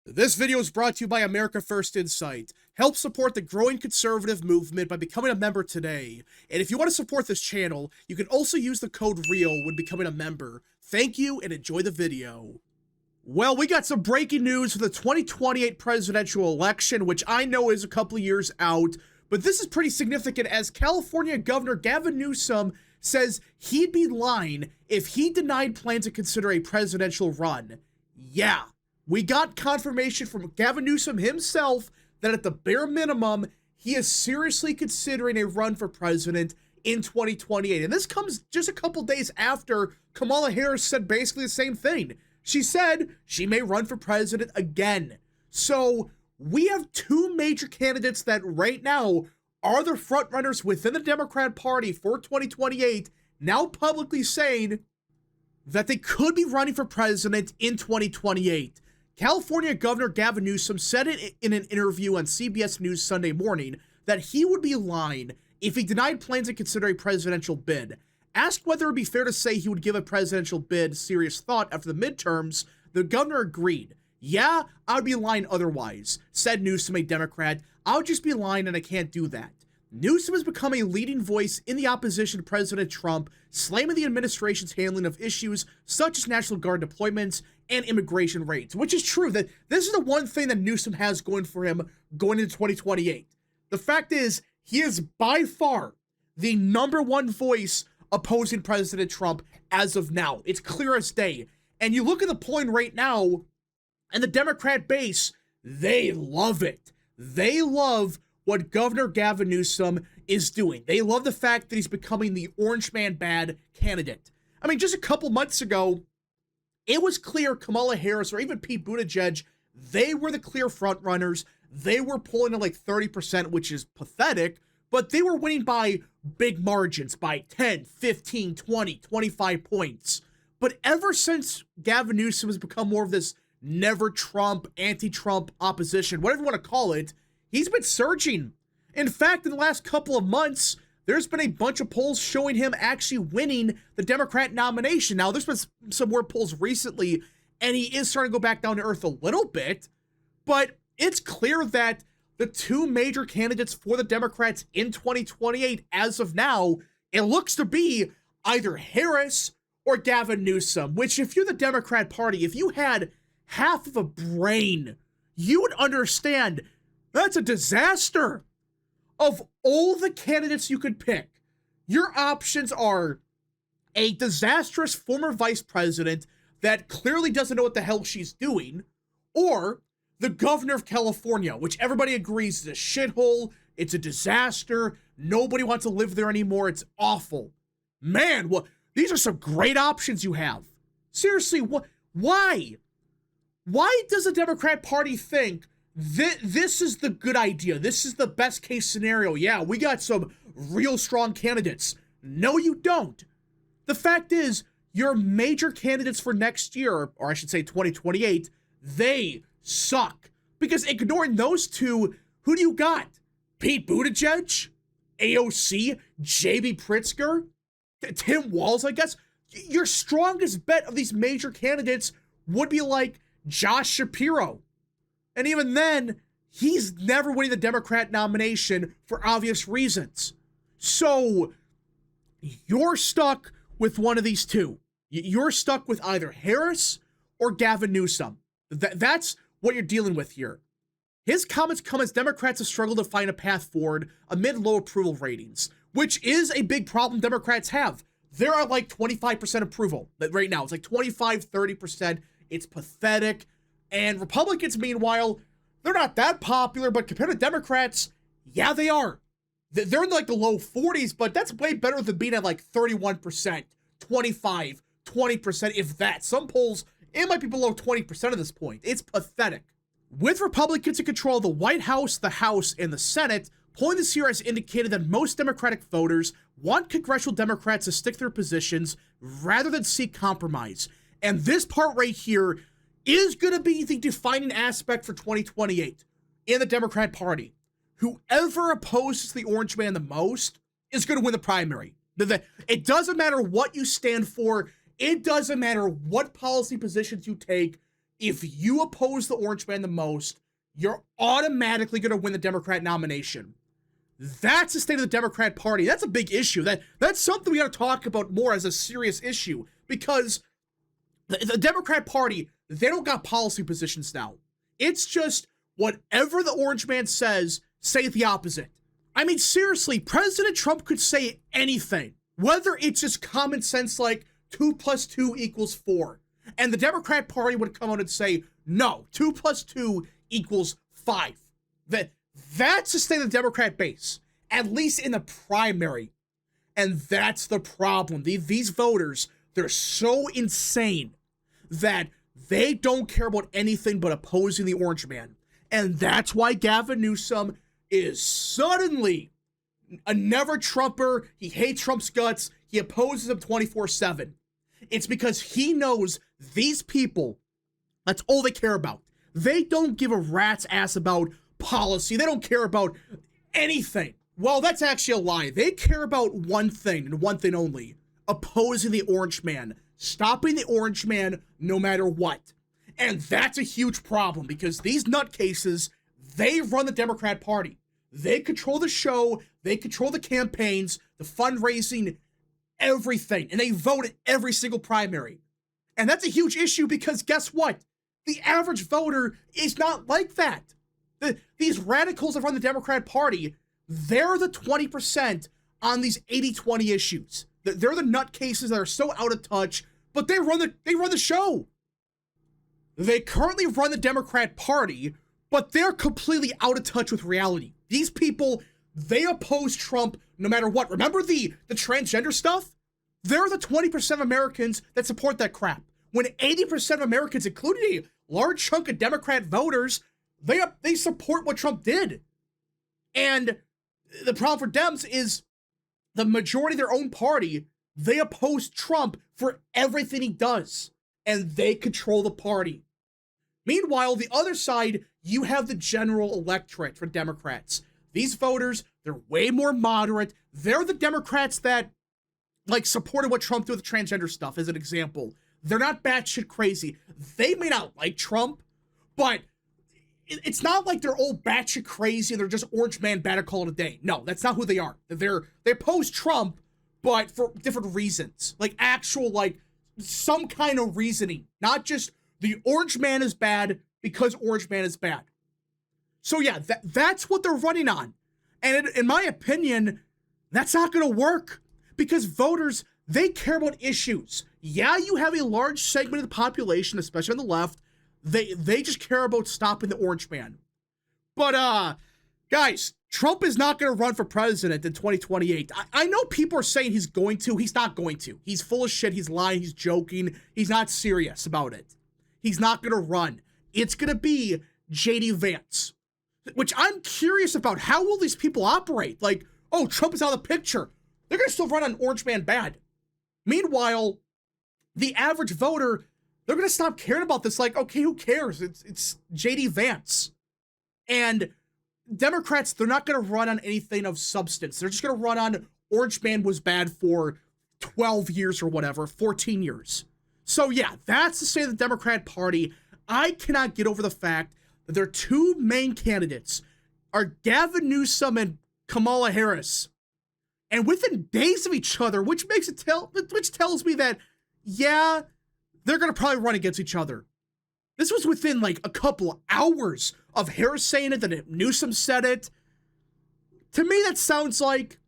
This video is brought to you by America First Insight. Help support the growing conservative movement by becoming a member today. And if you want to support this channel, you can also use the code REAL when becoming a member. Thank you and enjoy the video. Well, we got some breaking news for the 2028 presidential election, which I know is a couple of years out, but this is pretty significant as California Governor Gavin Newsom says he'd be lying if he denied plans to consider a presidential run. Yeah. We got confirmation from Gavin Newsom himself that at the bare minimum, he is seriously considering a run for president in 2028. And this comes just a couple days after Kamala Harris said basically the same thing. She said she may run for president again. So we have two major candidates that right now are the frontrunners within the Democrat Party for 2028, now publicly saying that they could be running for president in 2028. California Governor Gavin Newsom said it in an interview on CBS News Sunday morning that he would be lying if he denied plans to consider a presidential bid. Asked whether it would be fair to say he would give a presidential bid serious thought after the midterms, the governor agreed. Yeah, I would be lying otherwise, said Newsom, a Democrat. I would just be lying and I can't do that. Newsom has become a leading voice in the opposition to President Trump, slamming the administration's handling of issues such as National Guard deployments and immigration raids, which is true. That this is the one thing that Newsom has going for him going into 2028. The fact is, he is by far the number one voice opposing President Trump as of now. It's clear as day. And you look at the polling right now, and the Democrat base, they love it. They love what Governor Gavin Newsom is doing. They love the fact that he's becoming the orange man bad candidate. I mean, just a couple months ago, it was clear Kamala Harris or even Pete Buttigieg, they were the clear front runners. They were polling at like 30%, which is pathetic, but they were winning by big margins, by 10, 15, 20, 25 points. But ever since Gavin Newsom has become more of this never Trump, anti-Trump opposition, whatever you want to call it, he's been surging. In fact, in the last couple of months, there's been a bunch of polls showing him actually winning the Democrat nomination. Now, there's been some more polls recently, and he is starting to go back down to earth a little bit, but it's clear that the two major candidates for the Democrats in 2028, as of now, it looks to be either Harris or Gavin Newsom, which if you're the Democrat Party, if you had half of a brain, you would understand that's a disaster. Of all the candidates you could pick, your options are a disastrous former vice president that clearly doesn't know what the hell she's doing, or the governor of California, which everybody agrees is a shithole, it's a disaster, nobody wants to live there anymore, it's awful. Man, well, these are some great options you have. Seriously, why? Why does the Democrat Party think this is the good idea? This is the best case scenario. Yeah, we got some real strong candidates. No, you don't. The fact is, your major candidates for next year, or I should say 2028, they suck. Because ignoring those two, who do you got? Pete Buttigieg? AOC? JB Pritzker? Tim Walz, I guess? Your strongest bet of these major candidates would be like Josh Shapiro. And even then, he's never winning the Democrat nomination for obvious reasons. So, you're stuck with one of these two. You're stuck with either Harris or Gavin Newsom. That's what you're dealing with here. His comments come as Democrats have struggled to find a path forward amid low approval ratings, which is a big problem Democrats have. They're at like 25% approval right now. It's like 25, 30%. It's pathetic. And Republicans, meanwhile, they're not that popular, but compared to Democrats, yeah, they are. They're in like the low 40s, but that's way better than being at like 31%, 25, 20%, if that. Some polls, it might be below 20% at this point. It's pathetic. With Republicans in control of the White House, the House, and the Senate, polling this year has indicated that most Democratic voters want congressional Democrats to stick to their positions rather than seek compromise. And this part right here is going to be the defining aspect for 2028 in the Democrat Party. Whoever opposes the orange man the most is going to win the primary. It doesn't matter what you stand for. It doesn't matter what policy positions you take. if you oppose the orange man the most, you're automatically going to win the Democrat nomination. That's the state of the Democrat Party. That's a big issue. That's something we got to talk about more as a serious issue, because the Democrat Party, they don't got policy positions now. It's just whatever the orange man says, say the opposite. I mean, seriously, President Trump could say anything, whether it's just common sense like 2 + 2 = 4. And the Democrat Party would come out and say, no, 2 + 2 = 5. That's the state of the Democrat base, at least in the primary. And that's the problem. These voters, they're so insane that they don't care about anything but opposing the orange man. And that's why Gavin Newsom is suddenly a never Trumper. He hates Trump's guts. He opposes him 24/7. It's because he knows these people, that's all they care about. They don't give a rat's ass about policy. They don't care about anything. Well, that's actually a lie. They care about one thing and one thing only: opposing the orange man, stopping the orange man no matter what. And that's a huge problem, because these nutcases, they run the Democrat Party. They control the show, they control the campaigns, the fundraising, everything. And they vote at every single primary. And that's a huge issue, because guess what? The average voter is not like that. These radicals that run the Democrat Party, they're the 20% on these 80-20 issues. They're the nutcases that are so out of touch, but they run the show. They currently run the Democrat Party, but they're completely out of touch with reality. These people, they oppose Trump no matter what. Remember the transgender stuff? They're the 20% of Americans that support that crap. When 80% of Americans, including a large chunk of Democrat voters, they support what Trump did. And the problem for Dems is the majority of their own party, they oppose Trump for everything he does. And they control the party. Meanwhile, the other side, you have the general electorate for Democrats. These voters, they're way more moderate. They're the Democrats that, like, supported what Trump did with the transgender stuff, as an example. They're not batshit crazy. They may not like Trump, but it's not like they're all batshit crazy and they're just orange man better call it a day. No, that's not who they are. They oppose Trump, but for different reasons. Like actual, like, some kind of reasoning. Not just the orange man is bad because orange man is bad. So yeah, that's what they're running on. And in my opinion, that's not going to work, because voters, they care about issues. Yeah, you have a large segment of the population, especially on the left, they just care about stopping the orange man. But guys, Trump is not going to run for president in 2028. I know people are saying he's going to. He's not going to. He's full of shit. He's lying. He's joking. He's not serious about it. He's not going to run. It's going to be J.D. Vance, which I'm curious about. How will these people operate? Like, oh, Trump is out of the picture. They're going to still run on orange man bad. Meanwhile, the average voter, they're going to stop caring about this. Like, okay, who cares? It's J.D. Vance. And Democrats, they're not going to run on anything of substance. They're just going to run on orange man was bad for 12 years or whatever, 14 years. So yeah, that's the state of the Democrat Party. I cannot get over the fact that their two main candidates are Gavin Newsom and Kamala Harris. And within days of each other, which tells me that, yeah, they're going to probably run against each other. This was within like a couple of hours of Harris saying it, then Newsom said it. To me, that sounds like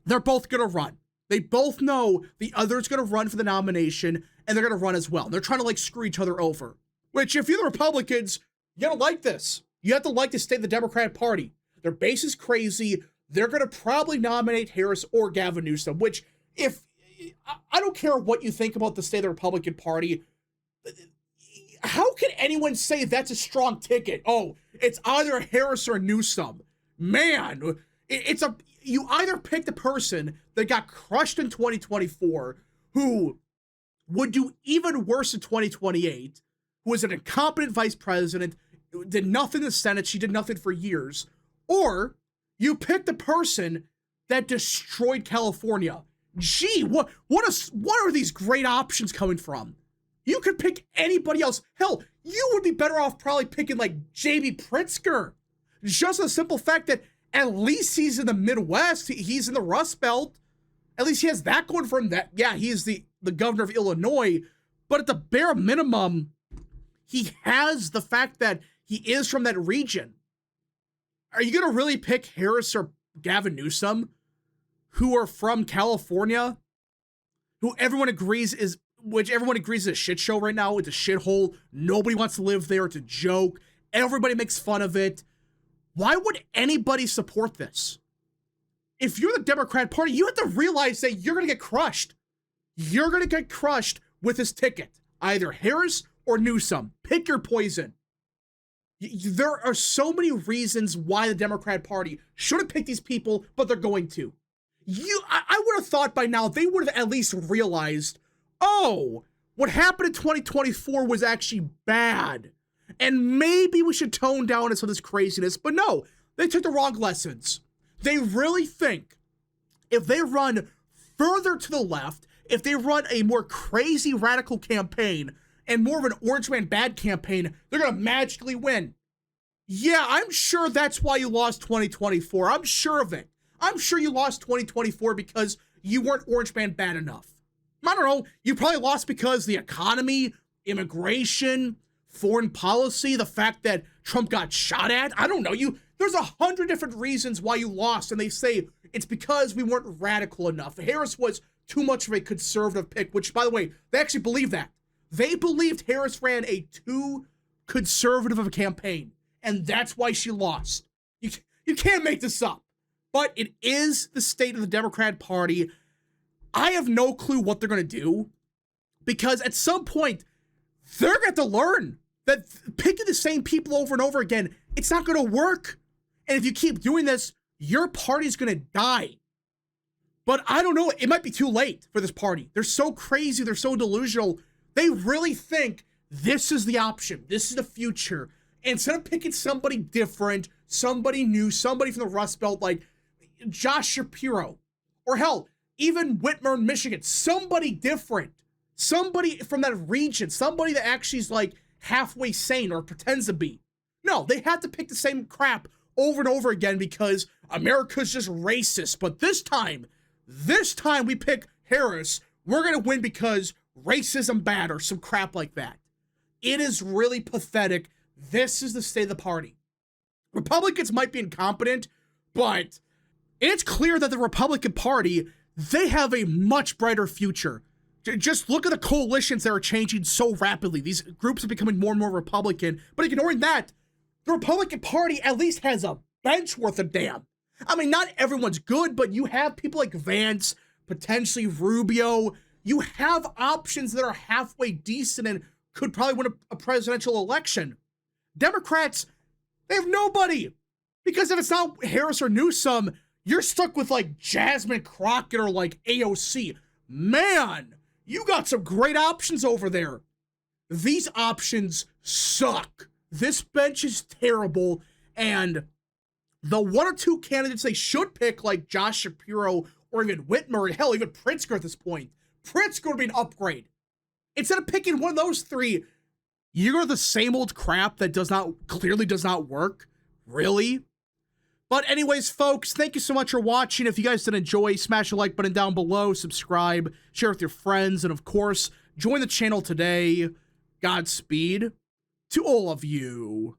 they're both going to run. They both know the other's going to run for the nomination, and they're going to run as well. They're trying to like screw each other over. Which, if you're the Republicans, you gotta like this. You have to like the state of the Democrat Party. Their base is crazy. They're going to probably nominate Harris or Gavin Newsom, which, if I don't care what you think about the state of the Republican Party, how can anyone say that's a strong ticket? Oh, it's either Harris or Newsom. Man, you either pick the person that got crushed in 2024, who would do even worse in 2028, who was an incompetent vice president, did nothing in the Senate, she did nothing for years, or you pick the person that destroyed California. Gee, what are these great options coming from? You could pick anybody else. Hell, you would be better off probably picking like J.B. Pritzker. Just the simple fact that at least he's in the Midwest. He's in the Rust Belt. At least he has that going for him. That, yeah, he's the governor of Illinois. But at the bare minimum, he has the fact that he is from that region. Are you going to really pick Harris or Gavin Newsom, who are from California, who everyone agrees is a shit show right now? It's a shithole. Nobody wants to live there. It's a joke. Everybody makes fun of it. Why would anybody support this? If you're the Democrat Party, you have to realize that you're going to get crushed. You're going to get crushed with this ticket. Either Harris or Newsom. Pick your poison. There are so many reasons why the Democrat Party shouldn't pick these people, but they're going to. I would have thought by now they would have at least realized, oh, what happened in 2024 was actually bad. And maybe we should tone down some of this craziness. But no, they took the wrong lessons. They really think if they run further to the left, if they run a more crazy radical campaign and more of an Orange Man Bad campaign, they're going to magically win. Yeah, I'm sure that's why you lost 2024. I'm sure of it. I'm sure you lost 2024 because you weren't Orange Man Bad enough. I don't know. You probably lost because the economy, immigration, foreign policy, the fact that Trump got shot at. I don't know. There's 100 different reasons why you lost, and they say it's because we weren't radical enough. Harris was too much of a conservative pick, which, by the way, they actually believe that. They believed Harris ran a too conservative of a campaign, and that's why she lost. You can't make this up. But it is the state of the Democrat Party. I have no clue what they're going to do, because at some point, they're going to have to learn that picking the same people over and over again, it's not going to work. And if you keep doing this, your party's going to die. But I don't know. It might be too late for this party. They're so crazy. They're so delusional. They really think this is the option. This is the future. And instead of picking somebody different, somebody new, somebody from the Rust Belt like Josh Shapiro, or hell, even Whitmer in Michigan, somebody different, somebody from that region, somebody that actually is like halfway sane or pretends to be. No, they have to pick the same crap over and over again because America's just racist. But this time we pick Harris, we're going to win because racism bad or some crap like that. It is really pathetic. This is the state of the party. Republicans might be incompetent, but it's clear that the Republican Party, they have a much brighter future. Just look at the coalitions that are changing so rapidly. These groups are becoming more and more Republican. But ignoring that, the Republican Party at least has a bench worth of damn. I mean, not everyone's good, but you have people like Vance, potentially Rubio. You have options that are halfway decent and could probably win a presidential election. Democrats, they have nobody. Because if it's not Harris or Newsom, you're stuck with like Jasmine Crockett or like AOC. Man, you got some great options over there. These options suck. This bench is terrible, and the one or two candidates they should pick, like Josh Shapiro or even Whitmer, and hell, even Pritzker at this point. Pritzker would be an upgrade. Instead of picking one of those three, you go to the same old crap that clearly does not work. Really? But anyways, folks, thank you so much for watching. If you guys did enjoy, smash the like button down below, subscribe, share with your friends, and of course, join the channel today. Godspeed to all of you.